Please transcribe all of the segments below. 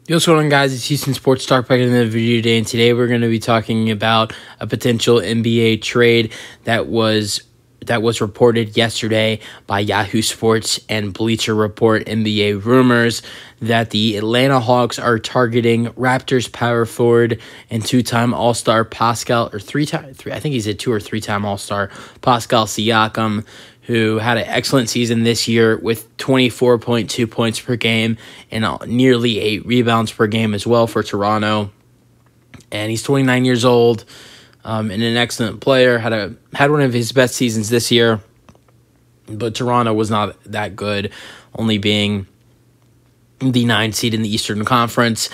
Yo, what's going on, guys? It's Houston Sports Talk back in the video today, and today we're going to be talking about a potential NBA trade that was reported yesterday by Yahoo Sports and Bleacher Report. NBA rumors that the Atlanta Hawks are targeting Raptors power forward and two-time All-Star Pascal, I think he's a 2 or 3-time All-Star Pascal Siakam, who had an excellent season this year with 24.2 points per game and nearly 8 rebounds per game as well for Toronto. And he's 29 years old and an excellent player. Had one of his best seasons this year, but Toronto was not that good, only being the 9th seed in the Eastern Conference.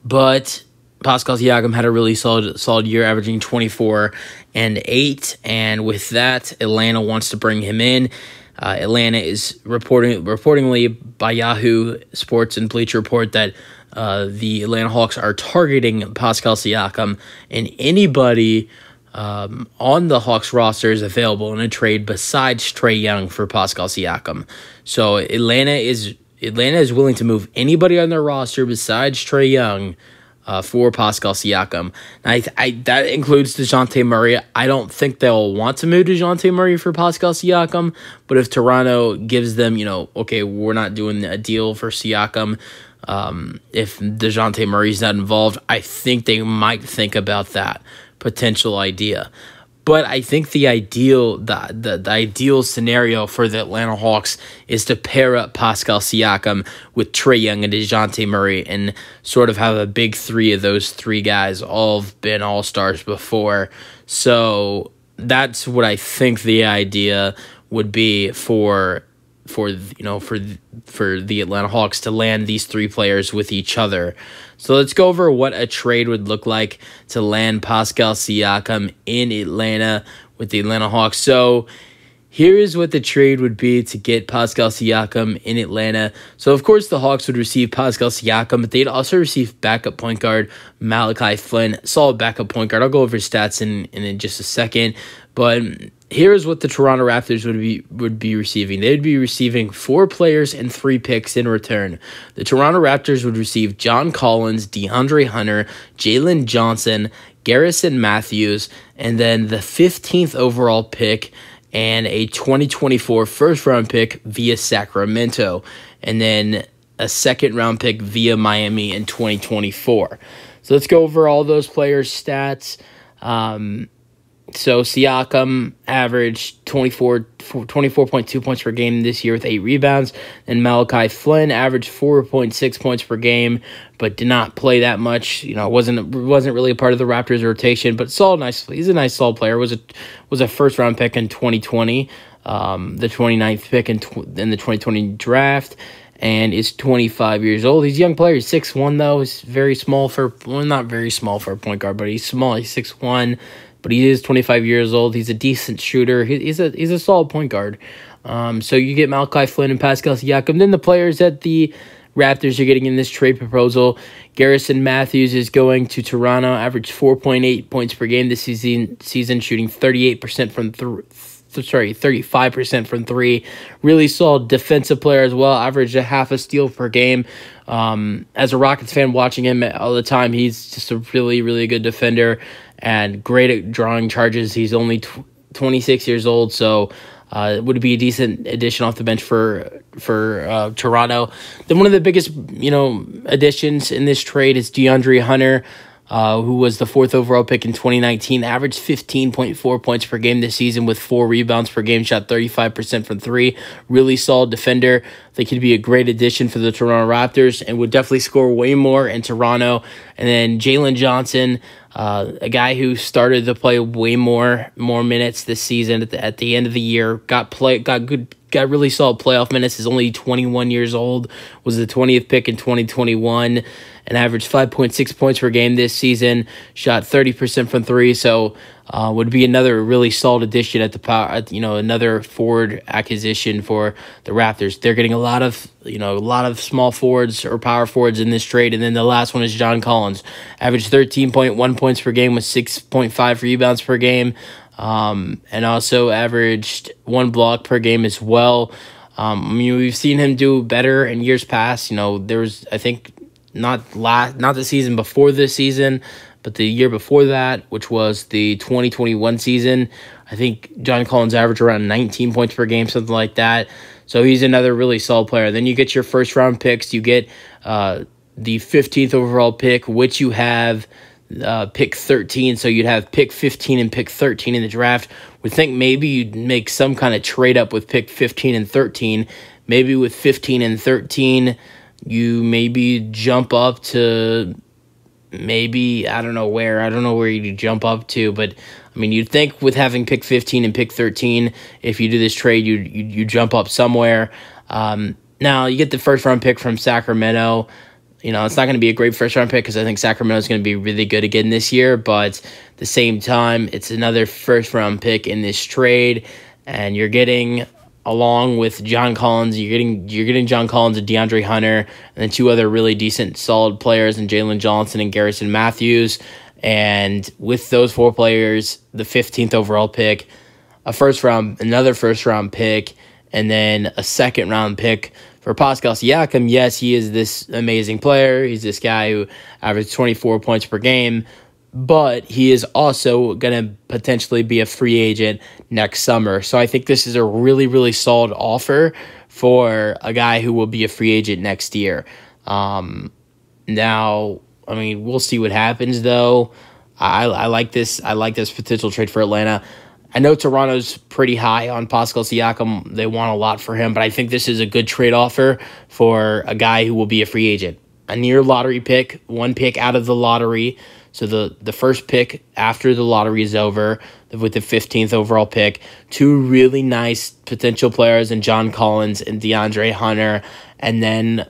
But Pascal Siakam had a really solid year, averaging 24 and 8, and with that, Atlanta wants to bring him in. Atlanta is reportedly by Yahoo Sports and Bleacher Report that the Atlanta Hawks are targeting Pascal Siakam, and anybody on the Hawks roster is available in a trade besides Trae Young for Pascal Siakam. So Atlanta is willing to move anybody on their roster besides Trae Young for Pascal Siakam. That includes DeJounte Murray. I don't think they'll want to move DeJounte Murray for Pascal Siakam, but if Toronto gives them, okay, we're not doing a deal for Siakam, if DeJounte Murray's not involved, I think they might think about that potential idea. But I think the ideal scenario for the Atlanta Hawks is to pair up Pascal Siakam with Trae Young and DeJounte Murray and sort of have a big three of those three guys all have been all-stars before. So that's what I think the idea would be for the Atlanta Hawks to land these three players with each other. So let's go over what a trade would look like to land Pascal Siakam in Atlanta with the Atlanta Hawks. So here is what the trade would be to get Pascal Siakam in Atlanta. So, of course, the Hawks would receive Pascal Siakam, but they'd also receive backup point guard Malachi Flynn, solid backup point guard. I'll go over his stats in just a second. But here's what the Toronto Raptors would be receiving. They'd be receiving 4 players and 3 picks in return. The Toronto Raptors would receive John Collins, DeAndre Hunter, Jalen Johnson, Garrison Matthews, and then the 15th overall pick and a 2024 first-round pick via Sacramento, and then a second-round pick via Miami in 2024. So let's go over all those players' stats. So Siakam averaged 24.2 points per game this year with 8 rebounds, and Malachi Flynn averaged 4.6 points per game, but did not play that much. Wasn't really a part of the Raptors rotation, but he's a nice solid player. Was a first round pick in 2020, the 29th pick in the 2020 draft. And is 25 years old. He's a young player. He's 6'1", though. He's very small not very small for a point guard, but he's small. He's 6'1", but he is 25 years old. He's a decent shooter. He's a solid point guard. So you get Malachi Flynn and Pascal Siakam. Then the players that the Raptors are getting in this trade proposal: Garrison Matthews is going to Toronto, averaged 4.8 points per game this season, shooting 35% from 3. Really solid defensive player as well. Averaged a half a steal per game. As a Rockets fan watching him all the time, he's just a really, really good defender and great at drawing charges. He's only 26 years old, so it would be a decent addition off the bench for Toronto. Then one of the biggest additions in this trade is DeAndre Hunter, who was the 4th overall pick in 2019, averaged 15.4 points per game this season with 4 rebounds per game, shot 35% from 3. Really solid defender. I think he'd be a great addition for the Toronto Raptors and would definitely score way more in Toronto. And then Jalen Johnson, a guy who started to play way more minutes this season at the end of the year, got really solid playoff minutes. Is only 21 years old, was the 20th pick in 2021, and averaged 5.6 points per game this season. Shot 30% from 3, so would be another really solid addition at the power. Another forward acquisition for the Raptors. They're getting a lot of small forwards or power forwards in this trade, and then the last one is John Collins, averaged 13.1 points per game with 6.5 rebounds per game. And also averaged 1 block per game as well. We've seen him do better in years past. There was, I think, not the season before this season, but the year before that, which was the 2021 season. I think John Collins averaged around 19 points per game, something like that. So he's another really solid player. Then you get your first-round picks. You get the 15th overall pick, which you have pick 13. So you'd have pick 15 and pick 13 in the draft. We think maybe you'd make some kind of trade-up with pick 15 and 13. Maybe with 15 and 13, you maybe jump up to maybe, I don't know where you jump up to, but I mean, you'd think with having pick 15 and pick 13, if you do this trade, you jump up somewhere. Now, you get the first-round pick from Sacramento. It's not going to be a great first-round pick because I think Sacramento is going to be really good again this year, but at the same time, it's another first-round pick in this trade, and you're getting, along with John Collins, you're getting John Collins and DeAndre Hunter, and then two other really decent, solid players in Jalen Johnson and Garrison Matthews. And with those four players, the 15th overall pick, another first-round pick, and then a second-round pick for Pascal Siakam. Yes, he is this amazing player. He's this guy who averaged 24 points per game, but he is also going to potentially be a free agent next summer. So I think this is a really, really solid offer for a guy who will be a free agent next year. Now, I mean, we'll see what happens, though. I like this. I like this potential trade for Atlanta. I know Toronto's pretty high on Pascal Siakam. They want a lot for him, but I think this is a good trade offer for a guy who will be a free agent. A near lottery pick, one pick out of the lottery. So the first pick after the lottery is over with the 15th overall pick. Two really nice potential players in John Collins and DeAndre Hunter. And then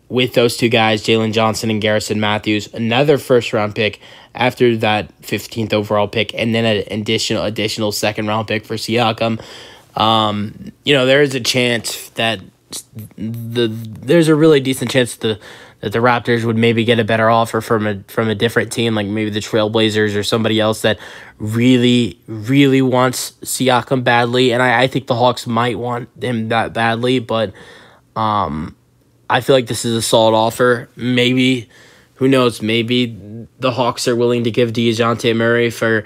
with those two guys, Jalen Johnson and Garrison Matthews, another first-round pick after that 15th overall pick, and then an additional second-round pick for Siakam. There is a chance that there's a really decent chance that the Raptors would maybe get a better offer from a different team, like maybe the Trailblazers or somebody else that really, really wants Siakam badly. And I think the Hawks might want him that badly, but I feel like this is a solid offer. Maybe, who knows, maybe the Hawks are willing to give DeJounte Murray for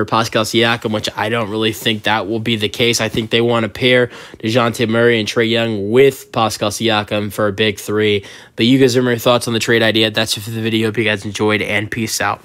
Pascal Siakam, which I don't really think that will be the case. I think they want to pair DeJounte Murray and Trae Young with Pascal Siakam for a big three. But you guys have your thoughts on the trade idea. That's it for the video. Hope you guys enjoyed, and peace out.